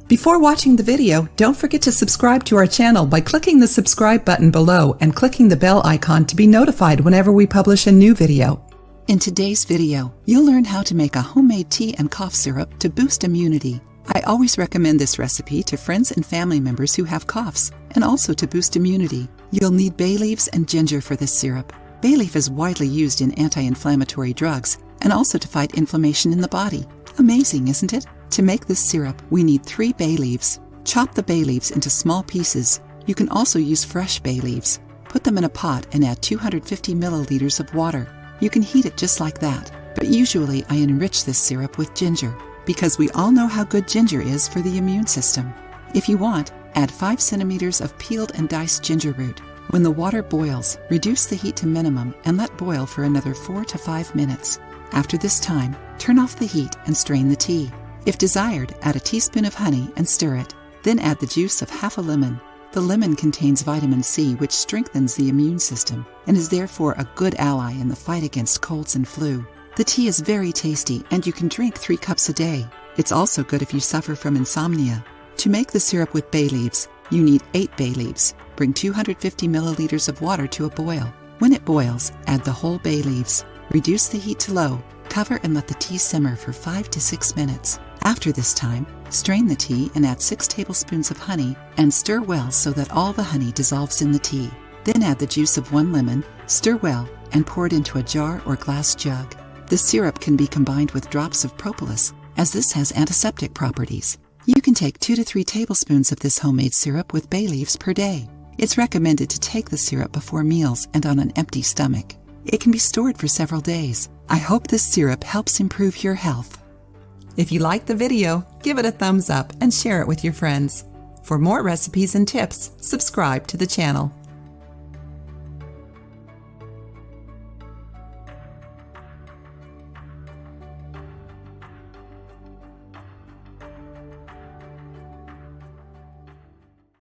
Before watching the video, don't forget to subscribe to our channel by clicking the subscribe button below and clicking the bell icon to be notified whenever we publish a new video. In today's video, you'll learn how to make a homemade tea and cough syrup to boost immunity. I always recommend this recipe to friends and family members who have coughs, and also to boost immunity. You'll need bay leaves and ginger for this syrup. Bay leaf is widely used in anti-inflammatory drugs and also to fight inflammation in the body. Amazing, isn't it? To make this syrup, we need 3 bay leaves. Chop the bay leaves into small pieces. You can also use fresh bay leaves. Put them in a pot and add 250 milliliters of water. You can heat it just like that, but usually I enrich this syrup with ginger, because we all know how good ginger is for the immune system. If you want, add 5 centimeters of peeled and diced ginger root. When the water boils, reduce the heat to minimum and let boil for another 4 to 5 minutes. After this time, turn off the heat and strain the tea. If desired, add a teaspoon of honey and stir it. Then add the juice of half a lemon. The lemon contains vitamin C, which strengthens the immune system and is therefore a good ally in the fight against colds and flu. The tea is very tasty and you can drink 3 cups a day. It's also good if you suffer from insomnia. To make the syrup with bay leaves, you need 8 bay leaves. Bring 250 milliliters of water to a boil. When it boils, add the whole bay leaves. Reduce the heat to low, cover and let the tea simmer for 5 to 6 minutes. After this time, strain the tea and add 6 tablespoons of honey and stir well so that all the honey dissolves in the tea. Then add the juice of 1 lemon, stir well, and pour it into a jar or glass jug. The syrup can be combined with drops of propolis, as this has antiseptic properties. You can take 2 to 3 tablespoons of this homemade syrup with bay leaves per day. It's recommended to take the syrup before meals and on an empty stomach. It can be stored for several days. I hope this syrup helps improve your health. If you liked the video, give it a thumbs up and share it with your friends. For more recipes and tips, subscribe to the channel.